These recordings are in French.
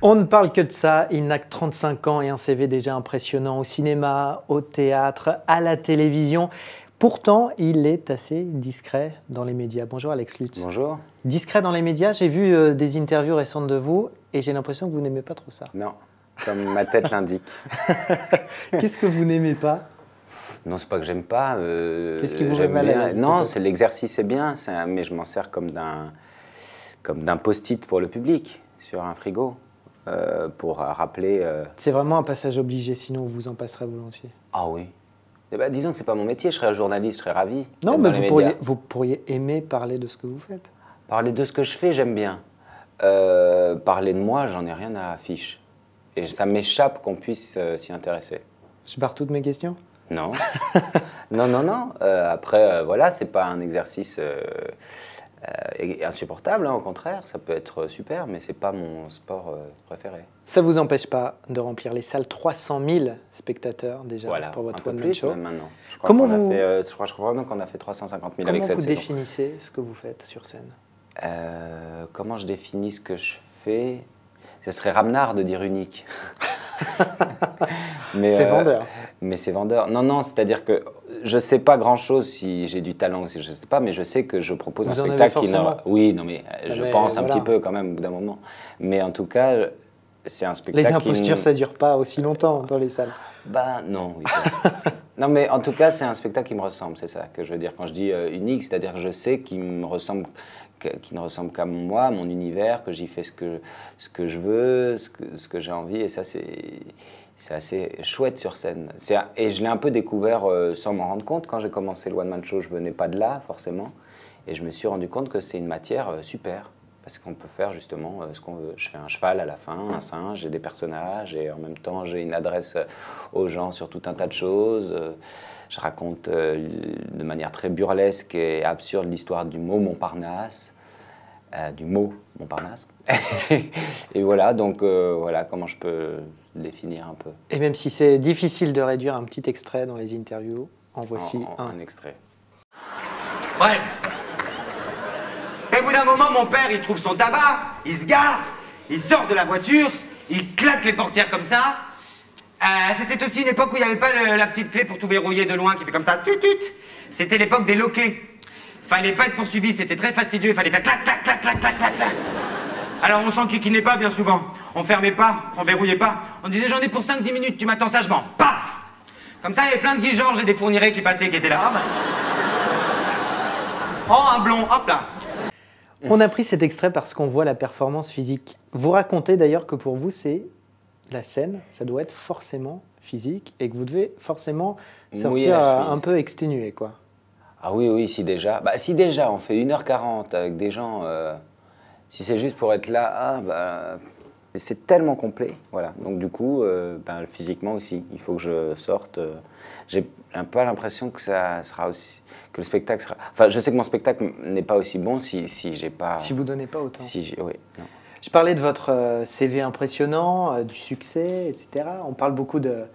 On ne parle que de ça, il n'a que 35 ans et un CV déjà impressionnant au cinéma, au théâtre, à la télévision. Pourtant, il est assez discret dans les médias. Bonjour Alex Lutz. Bonjour. Discret dans les médias, j'ai vu des interviews récentes de vous et j'ai l'impression que vous n'aimez pas trop ça. Non, comme ma tête l'indique. Qu'est-ce que vous n'aimez pas? Non, c'est pas que j'aime pas. Qu'est-ce qui vous met mal à l'aise? Non, c'est l'exercice est bien, mais je m'en sers comme d'un post-it pour le public sur un frigo pour rappeler. C'est vraiment un passage obligé, sinon on vous en passerait volontiers. Ah oui. Eh ben, disons que c'est pas mon métier, je serais journaliste, je serais ravi. Non, mais vous pourriez aimer parler de ce que vous faites. Parler de ce que je fais, j'aime bien. Parler de moi, j'en ai rien à afficher. Et ça m'échappe qu'on puisse s'y intéresser. Je barre toutes mes questions? Non. non. Après, voilà, c'est pas un exercice insupportable, hein, au contraire. Ça peut être super, mais c'est pas mon sport préféré. Ça vous empêche pas de remplir les salles, 300 000 spectateurs déjà voilà, pour votre un peu one-man plus show. Même maintenant. Je crois Comment je crois même qu'on a fait 350 000 avec cette saison. Comment vous définissez ce que vous faites sur scène? Comment je définis ce que je fais? Ce serait ramenard de dire unique. C'est vendeur. Mais c'est vendeur. Non, c'est-à-dire que je ne sais pas grand-chose si j'ai du talent ou si je ne sais pas, mais je sais que je propose un spectacle qui ne... Oui, non, mais je pense un petit peu quand même au bout d'un moment. Mais en tout cas, c'est un spectacle Les impostures, ça ne dure pas aussi longtemps dans les salles. Bah non, oui. Non, mais en tout cas, c'est un spectacle qui me ressemble, c'est ça que je veux dire. Quand je dis unique, c'est-à-dire que je sais qu'il me ressemble, qu'il ne ressemble qu'à moi, mon univers, que j'y fais ce que je veux, ce que j'ai envie, et ça, c'est assez chouette sur scène. Et je l'ai un peu découvert sans m'en rendre compte. Quand j'ai commencé le One Man Show, je venais pas de là, forcément, et je me suis rendu compte que c'est une matière super. Parce qu'on peut faire justement ce qu'on veut. Je fais un cheval à la fin, un singe, j'ai des personnages et en même temps j'ai une adresse aux gens sur tout un tas de choses. Je raconte de manière très burlesque et absurde l'histoire du mot Montparnasse. Et voilà, donc voilà comment je peux le définir un peu. Et même si c'est difficile de réduire un petit extrait dans les interviews, en voici un extrait. Bref. Et au bout d'un moment, mon père, il trouve son tabac, il se gare, il sort de la voiture, il claque les portières comme ça. C'était aussi une époque où il n'y avait pas la petite clé pour tout verrouiller de loin qui fait comme ça, tut tut. C'était l'époque des loquets. Fallait pas être poursuivi, c'était très fastidieux, il fallait faire clac, clac, clac, clac, clac, clac, clac. Alors on s'enquiquinait pas bien souvent, on fermait pas, on verrouillait pas. On disait j'en ai pour 5-10 minutes, tu m'attends sagement. Paf! Comme ça, il y avait plein de Guy Georges et des Fourniret qui passaient, qui étaient là. Oh, un blond, hop là. On a pris cet extrait parce qu'on voit la performance physique. Vous racontez d'ailleurs que pour vous, c'est la scène, ça doit être forcément physique et que vous devez forcément sortir un peu exténué, quoi. Ah oui, si déjà. Bah, si déjà on fait 1h40 avec des gens, si c'est juste pour être là, c'est tellement complet. Voilà. Donc du coup, physiquement aussi, il faut que je sorte. J'ai un peu l'impression que ça sera aussi, que le spectacle sera. Enfin, je sais que mon spectacle n'est pas aussi bon si j'ai pas. Si vous donnez pas autant. Oui. Non. Je parlais de votre CV impressionnant, du succès, etc. On parle beaucoup de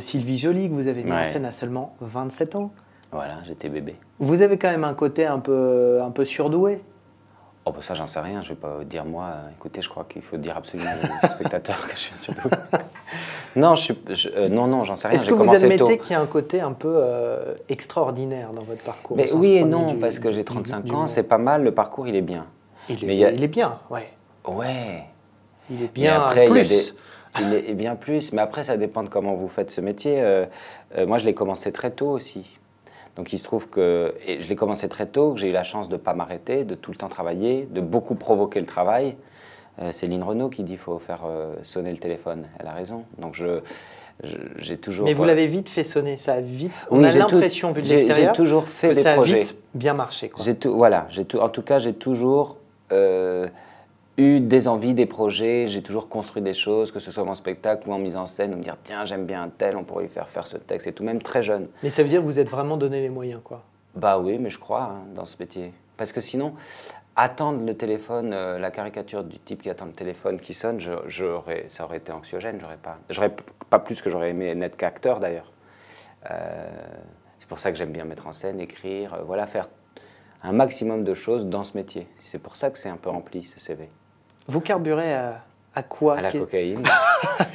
Sylvie Joly que vous avez mis en scène à seulement 27 ans. Voilà, j'étais bébé. Vous avez quand même un côté un peu surdoué. Oh, bah ça, j'en sais rien. Je vais pas dire moi. Écoutez, je crois qu'il faut dire absolument aux spectateurs que je suis surdoué. Non, non, j'en sais rien. Est-ce que vous admettez qu'il y a un côté un peu extraordinaire dans votre parcours? Mais oui et non, parce que j'ai 35 ans, c'est pas mal. Le parcours, il est bien. Il est bien, ouais. Ouais. Il est bien après, plus. Il est bien plus. Mais après, ça dépend de comment vous faites ce métier. Moi, je l'ai commencé très tôt aussi. Donc il se trouve que je l'ai commencé très tôt, que j'ai eu la chance de ne pas m'arrêter, de tout le temps travailler, de beaucoup provoquer le travail. Céline Renaud qui dit qu'il faut faire sonner le téléphone. Elle a raison. Donc j'ai toujours... Mais vous l'avez vite fait sonner, ça a vite... On a l'impression, vu de l'extérieur, j'ai toujours fait des ça a projets. Vite bien marché, quoi. En tout cas, j'ai toujours eu des envies, des projets, j'ai toujours construit des choses, que ce soit en spectacle ou en mise en scène, ou me dire tiens, j'aime bien un tel, on pourrait lui faire ce texte et tout, même très jeune. Mais ça veut dire que vous êtes vraiment donné les moyens, quoi. Bah oui, mais je crois dans ce métier. Parce que sinon, attendre le téléphone, la caricature du type qui attend le téléphone qui sonne, ça aurait été anxiogène, j'aurais pas plus que j'aurais aimé n'être qu'acteur d'ailleurs. C'est pour ça que j'aime bien mettre en scène, écrire, faire un maximum de choses dans ce métier. C'est pour ça que c'est un peu rempli, ce CV. Vous carburez à À quoi? À la cocaïne.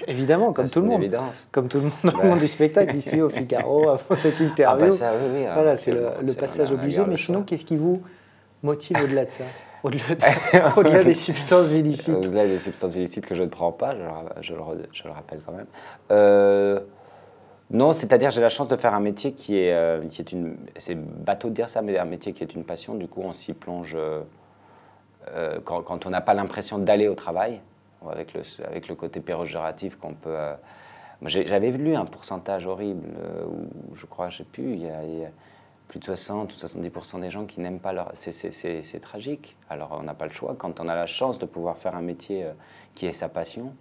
Évidemment, comme tout le monde. Évidence. Comme tout le monde dans le monde du spectacle, ici au Figaro, avant cette interview. Ah bah ça, oui, voilà, c'est le passage obligé. Mais sinon, qu'est-ce qui vous motive au-delà de ça? Au-delà des substances illicites. Au-delà des substances illicites que je ne prends pas, je le rappelle quand même. Non, c'est-à-dire j'ai la chance de faire un métier qui est une... C'est bateau de dire ça, mais un métier qui est une passion. Du coup, on s'y plonge quand on n'a pas l'impression d'aller au travail, avec le côté péjoratif qu'on peut... J'avais lu un pourcentage horrible où je crois, je ne sais plus, il y a plus de 60 ou 70% des gens qui n'aiment pas leur... C'est tragique. Alors, on n'a pas le choix. Quand on a la chance de pouvoir faire un métier qui est sa passion,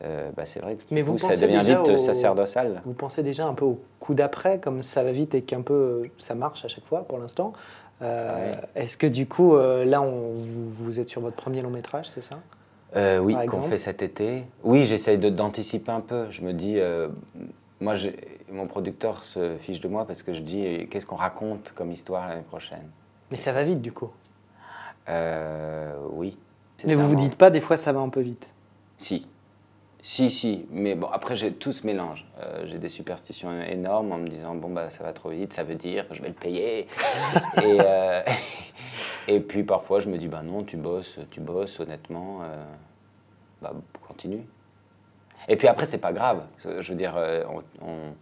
c'est vrai que mais vous ça devient vite sacerdotal. Vous pensez déjà un peu au coup d'après, comme ça va vite et qu'un peu ça marche à chaque fois pour l'instant. Est-ce que du coup, là, vous êtes sur votre premier long métrage, c'est ça? Oui, qu'on fait cet été. Oui, j'essaye d'anticiper un peu. Je me dis... moi, mon producteur se fiche de moi parce que je dis qu'est-ce qu'on raconte comme histoire l'année prochaine. Mais ça va vite du coup. Oui. Mais vous vous dites pas des fois ça va un peu vite? Si. Mais bon, après tout se mélange. J'ai des superstitions énormes en me disant bon ça va trop vite, ça veut dire que je vais le payer. Et puis parfois je me dis non, tu bosses honnêtement, continue. Et puis après, c'est pas grave. Je veux dire, on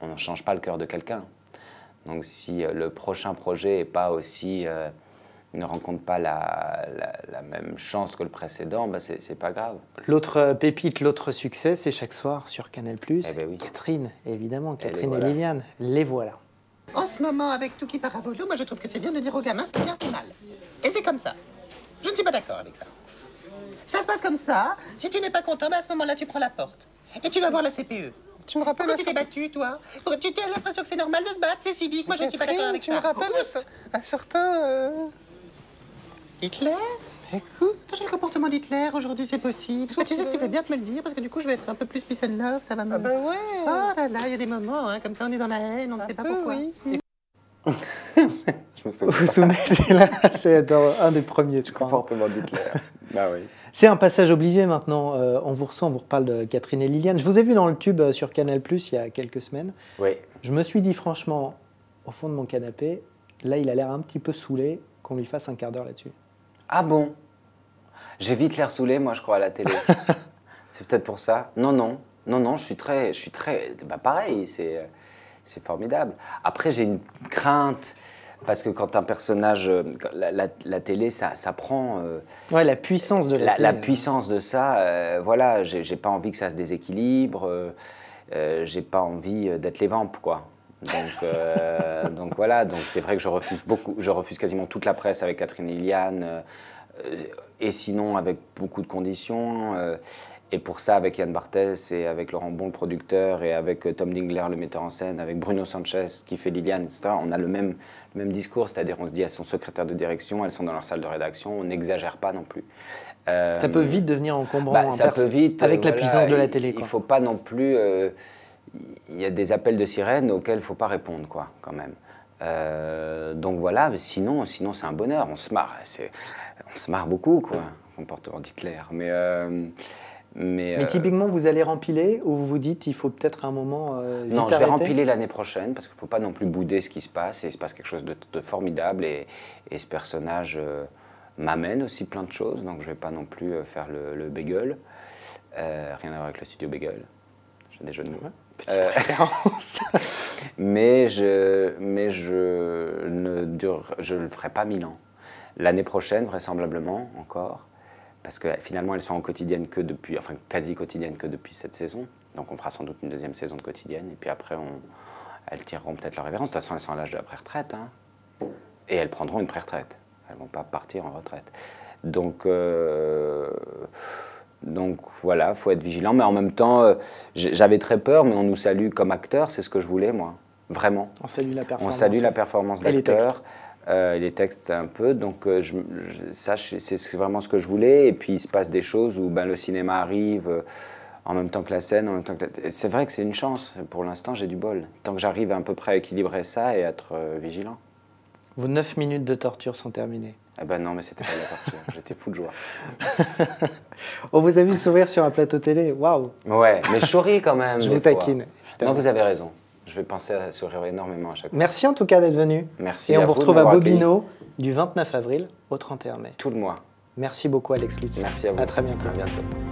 ne change pas le cœur de quelqu'un. Donc si le prochain projet ne rencontre pas la même chance que le précédent, c'est pas grave. L'autre pépite, l'autre succès, c'est chaque soir sur Canal+. Oui. Catherine, évidemment, Catherine et Liliane, les voilà. En ce moment, avec tout qui part à volo, moi je trouve que c'est bien de dire aux gamins ce qui est bien, ce qui est mal. Et c'est comme ça. Je ne suis pas d'accord avec ça. Ça se passe comme ça. Si tu n'es pas content, à ce moment-là, tu prends la porte. Et tu vas voir la CPE. Tu me rappelles... Pourquoi tu t'es battu, toi? Tu as l'impression que c'est normal de se battre, c'est civique. Moi, je ne suis pas d'accord avec ça. Tu me rappelles un certain... Hitler? Écoute... Le comportement d'Hitler, aujourd'hui, c'est possible. Tu sais que tu fais bien de me le dire, parce que du coup, je vais être un peu plus peace and love, ça va me... Ah bah ouais. Oh là là, il y a des moments, comme ça, on est dans la haine, on ne sait pas pourquoi. Oui. Je me souviens. Vous vous souvenez, là, c'est dans un des premiers, je crois. Comportement d'Hitler. Oui. C'est un passage obligé maintenant. On vous reçoit, on vous reparle de Catherine et Liliane. Je vous ai vu dans le tube sur Canal+ il y a quelques semaines. Oui. Je me suis dit franchement, au fond de mon canapé, là, il a l'air un petit peu saoulé qu'on lui fasse un quart d'heure là-dessus. Ah bon? J'ai vite l'air saoulé, moi, je crois, à la télé. C'est peut-être pour ça. Non, je suis très... pareil, c'est formidable. Après, j'ai une crainte, parce que quand un personnage... La télé, ça prend... Ouais, la puissance de la télé. La puissance de ça, voilà, j'ai pas envie que ça se déséquilibre, j'ai pas envie d'être les vampes, quoi. Donc voilà, donc c'est vrai que je refuse quasiment toute la presse avec Catherine et Liliane, et sinon avec beaucoup de conditions. Et pour ça, avec Yann Barthès et avec Laurent Bon, le producteur, et avec Tom Dingler, le metteur en scène, avec Bruno Sanchez qui fait Liliane, etc., on a le même discours, c'est-à-dire on se dit à son secrétaire de direction, elles sont dans leur salle de rédaction, on n'exagère pas non plus. Ça peut vite devenir encombrant ça peut vite, avec la puissance de la télé. Il ne faut pas non plus... il y a des appels de sirène auxquels il ne faut pas répondre, quoi, quand même. Donc voilà, mais sinon c'est un bonheur, on se marre beaucoup, quoi, comportement d'Hitler. Mais typiquement, vous allez rempiler ou vous vous dites il faut peut-être un moment vite non, je vais arrêter rempiler l'année prochaine parce qu'il ne faut pas non plus bouder ce qui se passe. Et il se passe quelque chose de formidable et ce personnage m'amène aussi plein de choses. Donc je ne vais pas non plus faire le bagel. Rien à voir avec le studio bagel. J'ai des jeux de mots. Ouais, petite référence. mais je ne le ferai pas 1000 ans. L'année prochaine, vraisemblablement, encore. Parce que finalement, elles sont en quotidienne que depuis, enfin quasi quotidienne que depuis cette saison. Donc on fera sans doute une deuxième saison de quotidienne. Et puis après, elles tireront peut-être leur révérence. De toute façon, elles sont à l'âge de la pré-retraite. Hein. Et elles prendront une pré-retraite. Elles ne vont pas partir en retraite. Donc voilà, il faut être vigilant. Mais en même temps, j'avais très peur, mais on nous salue comme acteurs. C'est ce que je voulais, moi. Vraiment. On salue la performance. On salue la performance d'acteurs. Les textes un peu, donc c'est vraiment ce que je voulais. Et puis il se passe des choses où le cinéma arrive en même temps que la scène, en même temps que c'est vrai que c'est une chance. Pour l'instant, j'ai du bol. Tant que j'arrive à peu près à équilibrer ça et être vigilant. Vos 9 minutes de torture sont terminées. Eh ben non, mais c'était pas de la torture. J'étais fou de joie. On vous a vu sourire sur un plateau télé. Waouh. Ouais, mais je souris quand même. Je des vous fois. taquine. Non, vous avez raison. Je vais penser à sourire énormément à chaque fois. Merci en tout cas d'être venu. Merci Et à on vous vous de retrouve à m'avoir Bobino du 29 avril au 31 mai. Tout le mois. Merci beaucoup Alex Lutz. Merci à vous. À très bientôt. À bientôt.